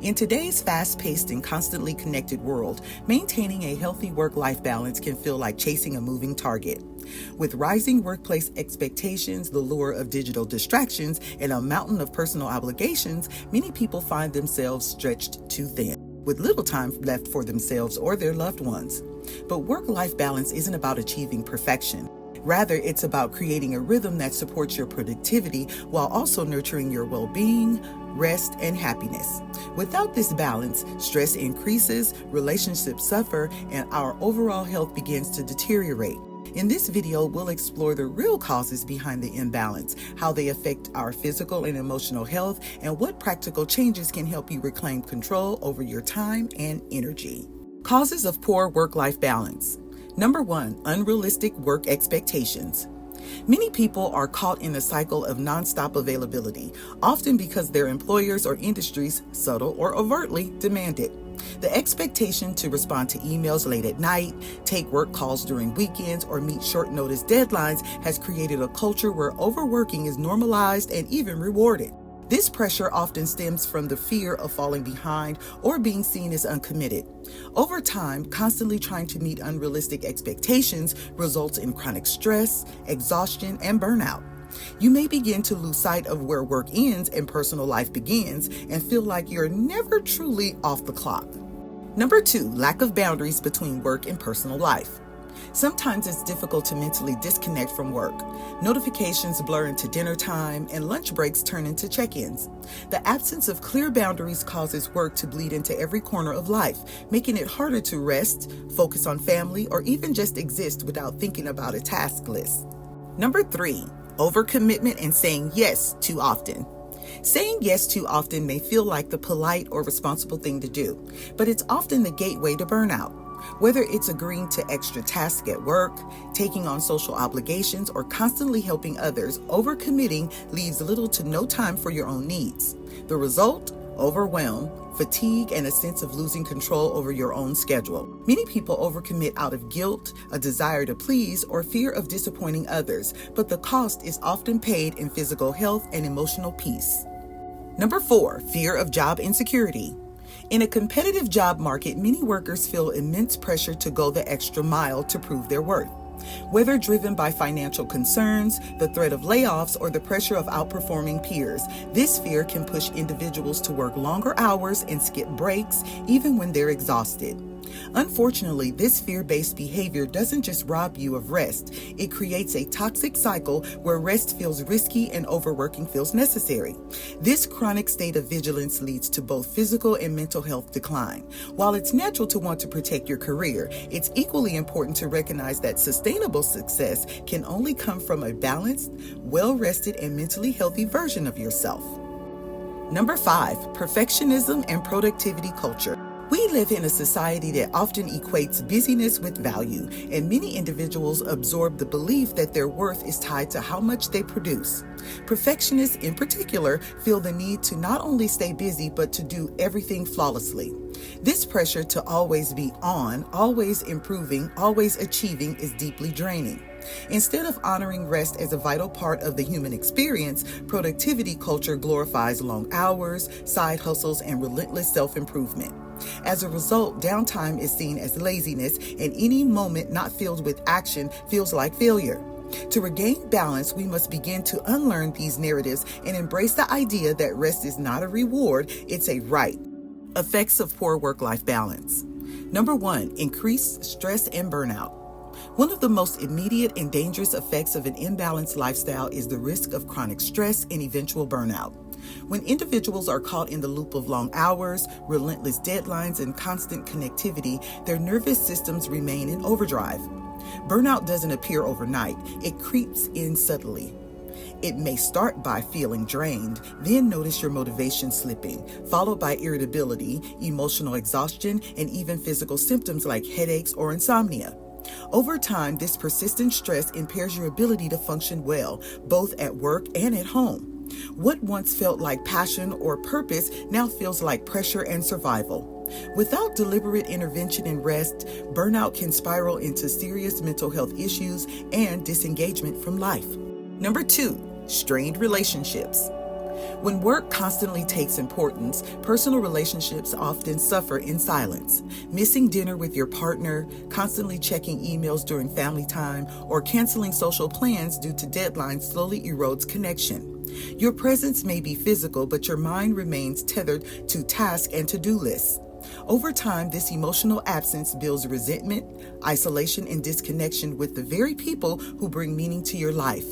In today's fast-paced and constantly connected world, maintaining a healthy work-life balance can feel like chasing a moving target. With rising workplace expectations, the lure of digital distractions, and a mountain of personal obligations, many people find themselves stretched too thin, with little time left for themselves or their loved ones. But work-life balance isn't about achieving perfection. Rather, it's about creating a rhythm that supports your productivity while also nurturing your well-being, rest, and happiness. Without this balance, stress increases, relationships suffer, and our overall health begins to deteriorate. In this video, we'll explore the real causes behind the imbalance, how they affect our physical and emotional health, and what practical changes can help you reclaim control over your time and energy. Causes of poor work-life balance. Number 1, unrealistic work expectations. Many people are caught in a cycle of nonstop availability, often because their employers or industries, subtle or overtly, demand it. The expectation to respond to emails late at night, take work calls during weekends, or meet short notice deadlines has created a culture where overworking is normalized and even rewarded. This pressure often stems from the fear of falling behind or being seen as uncommitted. Over time, constantly trying to meet unrealistic expectations results in chronic stress, exhaustion, and burnout. You may begin to lose sight of where work ends and personal life begins and feel like you're never truly off the clock. Number 2, lack of boundaries between work and personal life. Sometimes it's difficult to mentally disconnect from work. Notifications blur into dinner time, and lunch breaks turn into check-ins. The absence of clear boundaries causes work to bleed into every corner of life, making it harder to rest, focus on family, or even just exist without thinking about a task list. Number 3, overcommitment and saying yes too often. Saying yes too often may feel like the polite or responsible thing to do, but it's often the gateway to burnout. Whether it's agreeing to extra tasks at work, taking on social obligations, or constantly helping others, overcommitting leaves little to no time for your own needs. The result? Overwhelm, fatigue, and a sense of losing control over your own schedule. Many people overcommit out of guilt, a desire to please, or fear of disappointing others, but the cost is often paid in physical health and emotional peace. Number 4, fear of job insecurity. In a competitive job market, many workers feel immense pressure to go the extra mile to prove their worth. Whether driven by financial concerns, the threat of layoffs, or the pressure of outperforming peers, this fear can push individuals to work longer hours and skip breaks, even when they're exhausted. Unfortunately, this fear-based behavior doesn't just rob you of rest. It creates a toxic cycle where rest feels risky and overworking feels necessary. This chronic state of vigilance leads to both physical and mental health decline. While it's natural to want to protect your career, it's equally important to recognize that sustainable success can only come from a balanced, well-rested, and mentally healthy version of yourself. Number 5, perfectionism and productivity culture. We live in a society that often equates busyness with value, and many individuals absorb the belief that their worth is tied to how much they produce. Perfectionists in particular feel the need to not only stay busy, but to do everything flawlessly. This pressure to always be on, always improving, always achieving is deeply draining. Instead of honoring rest as a vital part of the human experience, productivity culture glorifies long hours, side hustles, and relentless self-improvement. As a result, downtime is seen as laziness, and any moment not filled with action feels like failure. To regain balance, we must begin to unlearn these narratives and embrace the idea that rest is not a reward, it's a right. Effects of poor work-life balance. Number 1, increased stress and burnout. One of the most immediate and dangerous effects of an imbalanced lifestyle is the risk of chronic stress and eventual burnout. When individuals are caught in the loop of long hours, relentless deadlines, and constant connectivity, their nervous systems remain in overdrive. Burnout doesn't appear overnight. It creeps in subtly. It may start by feeling drained, then notice your motivation slipping, followed by irritability, emotional exhaustion, and even physical symptoms like headaches or insomnia. Over time, this persistent stress impairs your ability to function well, both at work and at home. What once felt like passion or purpose now feels like pressure and survival. Without deliberate intervention and rest, burnout can spiral into serious mental health issues and disengagement from life. Number 2, strained relationships. When work constantly takes importance, personal relationships often suffer in silence. Missing dinner with your partner, constantly checking emails during family time, or canceling social plans due to deadlines slowly erodes connection. Your presence may be physical, but your mind remains tethered to tasks and to-do lists. Over time, this emotional absence builds resentment, isolation, and disconnection with the very people who bring meaning to your life.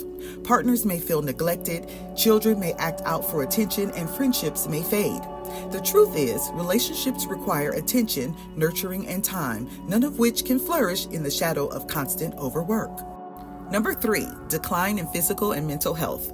Partners may feel neglected, children may act out for attention, and friendships may fade. The truth is, relationships require attention, nurturing, and time, none of which can flourish in the shadow of constant overwork. Number 3, decline in physical and mental health.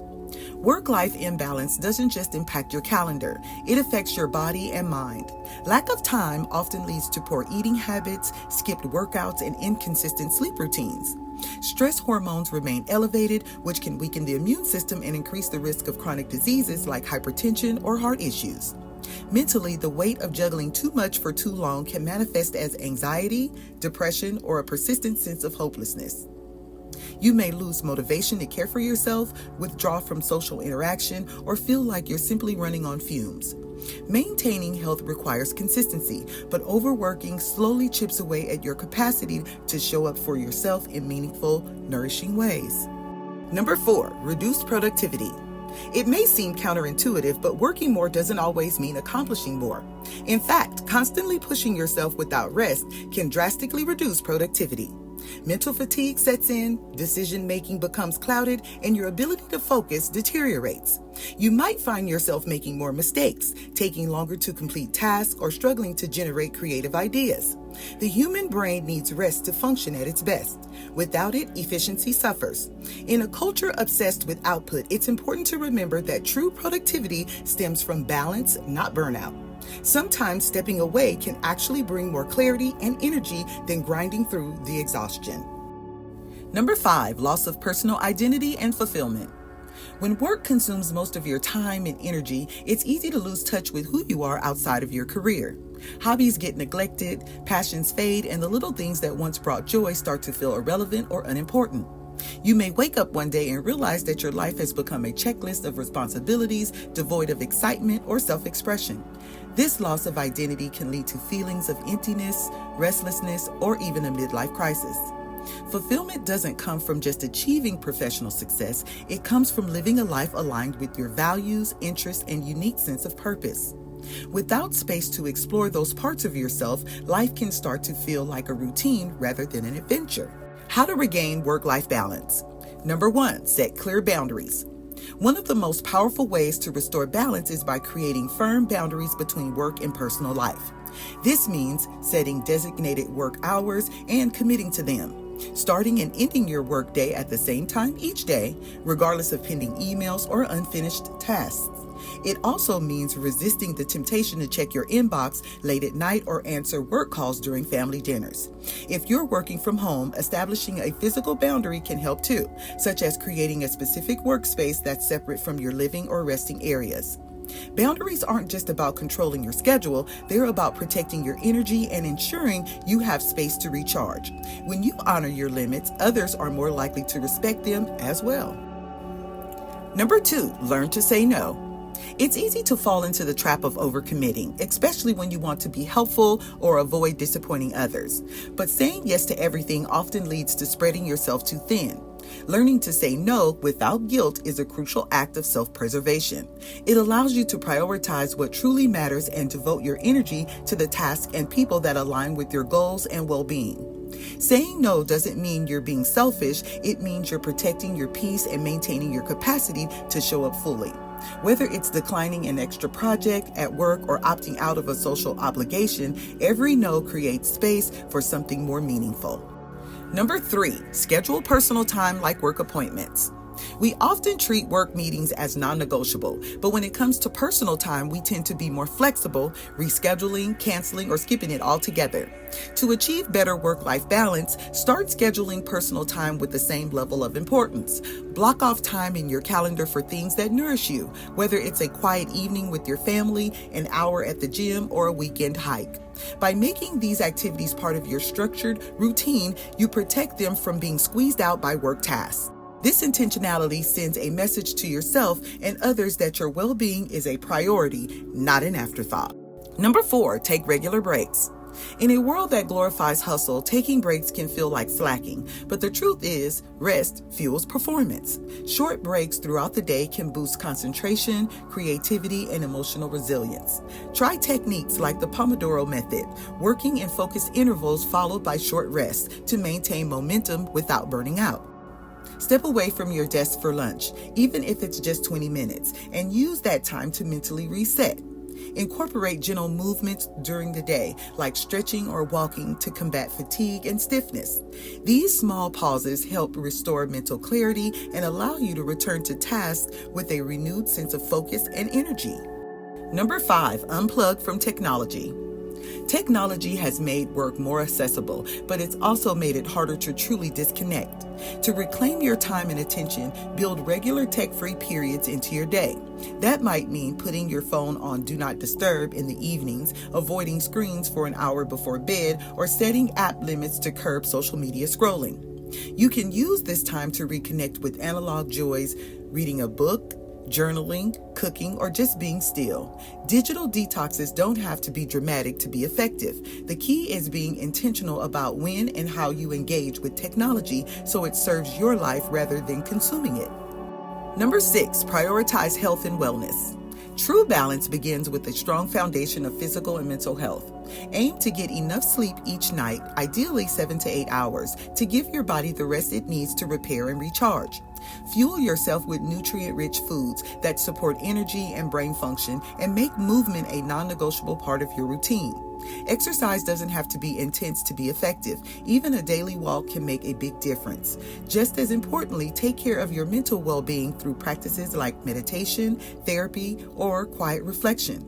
Work-life imbalance doesn't just impact your calendar, it affects your body and mind. Lack of time often leads to poor eating habits, skipped workouts, and inconsistent sleep routines. Stress hormones remain elevated, which can weaken the immune system and increase the risk of chronic diseases like hypertension or heart issues. Mentally, the weight of juggling too much for too long can manifest as anxiety, depression, or a persistent sense of hopelessness. You may lose motivation to care for yourself, withdraw from social interaction, or feel like you're simply running on fumes. Maintaining health requires consistency, but overworking slowly chips away at your capacity to show up for yourself in meaningful, nourishing ways. Number 4, reduced productivity. It may seem counterintuitive, but working more doesn't always mean accomplishing more. In fact, constantly pushing yourself without rest can drastically reduce productivity. Mental fatigue sets in, decision-making becomes clouded, and your ability to focus deteriorates. You might find yourself making more mistakes, taking longer to complete tasks, or struggling to generate creative ideas. The human brain needs rest to function at its best. Without it, efficiency suffers. In a culture obsessed with output, it's important to remember that true productivity stems from balance, not burnout. Sometimes stepping away can actually bring more clarity and energy than grinding through the exhaustion. Number 5, loss of personal identity and fulfillment. When work consumes most of your time and energy, it's easy to lose touch with who you are outside of your career. Hobbies get neglected, passions fade, and the little things that once brought joy start to feel irrelevant or unimportant. You may wake up one day and realize that your life has become a checklist of responsibilities devoid of excitement or self-expression. This loss of identity can lead to feelings of emptiness, restlessness, or even a midlife crisis. Fulfillment doesn't come from just achieving professional success. It comes from living a life aligned with your values, interests, and unique sense of purpose. Without space to explore those parts of yourself, life can start to feel like a routine rather than an adventure. How to regain work-life balance. Number 1, set clear boundaries. One of the most powerful ways to restore balance is by creating firm boundaries between work and personal life. This means setting designated work hours and committing to them. Starting and ending your workday at the same time each day, regardless of pending emails or unfinished tasks. It also means resisting the temptation to check your inbox late at night or answer work calls during family dinners. If you're working from home, establishing a physical boundary can help too, such as creating a specific workspace that's separate from your living or resting areas. Boundaries aren't just about controlling your schedule, they're about protecting your energy and ensuring you have space to recharge. When you honor your limits, others are more likely to respect them as well. Number 2, learn to say no. It's easy to fall into the trap of overcommitting, especially when you want to be helpful or avoid disappointing others. But saying yes to everything often leads to spreading yourself too thin. Learning to say no without guilt is a crucial act of self-preservation. It allows you to prioritize what truly matters and devote your energy to the tasks and people that align with your goals and well-being. Saying no doesn't mean you're being selfish. It means you're protecting your peace and maintaining your capacity to show up fully. Whether it's declining an extra project at work or opting out of a social obligation, every no creates space for something more meaningful. Number 3, schedule personal time like work appointments. We often treat work meetings as non-negotiable, but when it comes to personal time, we tend to be more flexible, rescheduling, canceling, or skipping it altogether. To achieve better work-life balance, start scheduling personal time with the same level of importance. Block off time in your calendar for things that nourish you, whether it's a quiet evening with your family, an hour at the gym, or a weekend hike. By making these activities part of your structured routine, you protect them from being squeezed out by work tasks. This intentionality sends a message to yourself and others that your well-being is a priority, not an afterthought. Number 4, take regular breaks. In a world that glorifies hustle, taking breaks can feel like slacking, but the truth is, rest fuels performance. Short breaks throughout the day can boost concentration, creativity, and emotional resilience. Try techniques like the Pomodoro method, working in focused intervals followed by short rests to maintain momentum without burning out. Step away from your desk for lunch, even if it's just 20 minutes, and use that time to mentally reset. Incorporate gentle movements during the day, like stretching or walking to combat fatigue and stiffness. These small pauses help restore mental clarity and allow you to return to tasks with a renewed sense of focus and energy. Number 5, unplug from technology. Technology has made work more accessible, but it's also made it harder to truly disconnect. To reclaim your time and attention, build regular tech-free periods into your day. That might mean putting your phone on Do Not Disturb in the evenings, avoiding screens for an hour before bed, or setting app limits to curb social media scrolling. You can use this time to reconnect with analog joys, reading a book, journaling, cooking, or just being still. Digital detoxes don't have to be dramatic to be effective. The key is being intentional about when and how you engage with technology so it serves your life rather than consuming it. Number 6, prioritize health and wellness. True balance begins with a strong foundation of physical and mental health. Aim to get enough sleep each night, ideally 7 to 8 hours, to give your body the rest it needs to repair and recharge. Fuel yourself with nutrient-rich foods that support energy and brain function, and make movement a non-negotiable part of your routine. Exercise doesn't have to be intense to be effective. Even a daily walk can make a big difference. Just as importantly, take care of your mental well-being through practices like meditation, therapy, or quiet reflection.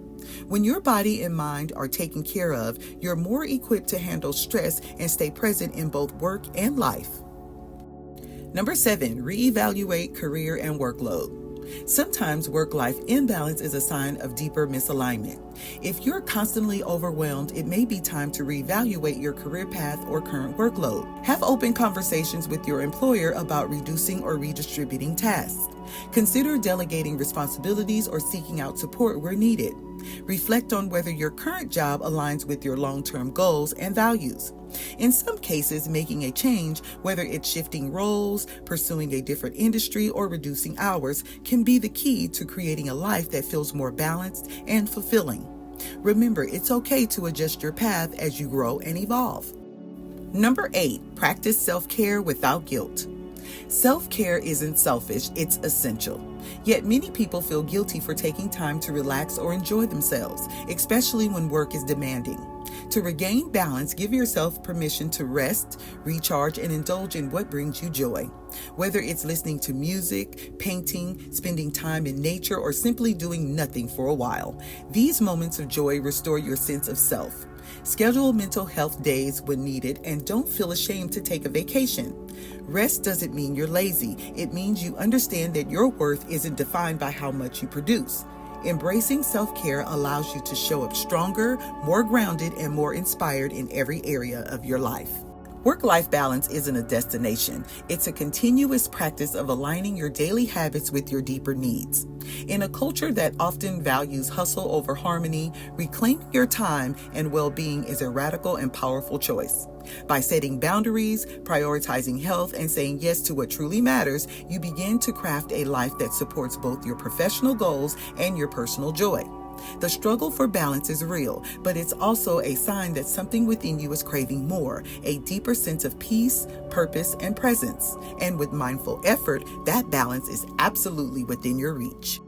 When your body and mind are taken care of, you're more equipped to handle stress and stay present in both work and life. Number 7, reevaluate career and workload. Sometimes work-life imbalance is a sign of deeper misalignment. If you're constantly overwhelmed, it may be time to reevaluate your career path or current workload. Have open conversations with your employer about reducing or redistributing tasks. Consider delegating responsibilities or seeking out support where needed. Reflect on whether your current job aligns with your long-term goals and values. In some cases, making a change, whether it's shifting roles, pursuing a different industry, or reducing hours, can be the key to creating a life that feels more balanced and fulfilling. Remember, it's okay to adjust your path as you grow and evolve. Number 8, practice self-care without guilt. Self-care isn't selfish, it's essential. Yet many people feel guilty for taking time to relax or enjoy themselves, especially when work is demanding. To regain balance, give yourself permission to rest, recharge, and indulge in what brings you joy. Whether it's listening to music, painting, spending time in nature, or simply doing nothing for a while, these moments of joy restore your sense of self. Schedule mental health days when needed, and don't feel ashamed to take a vacation. Rest doesn't mean you're lazy. It means you understand that your worth isn't defined by how much you produce. Embracing self-care allows you to show up stronger, more grounded, and more inspired in every area of your life. Work-life balance isn't a destination. It's a continuous practice of aligning your daily habits with your deeper needs. In a culture that often values hustle over harmony, reclaiming your time and well-being is a radical and powerful choice. By setting boundaries, prioritizing health, and saying yes to what truly matters, you begin to craft a life that supports both your professional goals and your personal joy. The struggle for balance is real, but it's also a sign that something within you is craving more, a deeper sense of peace, purpose, and presence. And with mindful effort, that balance is absolutely within your reach.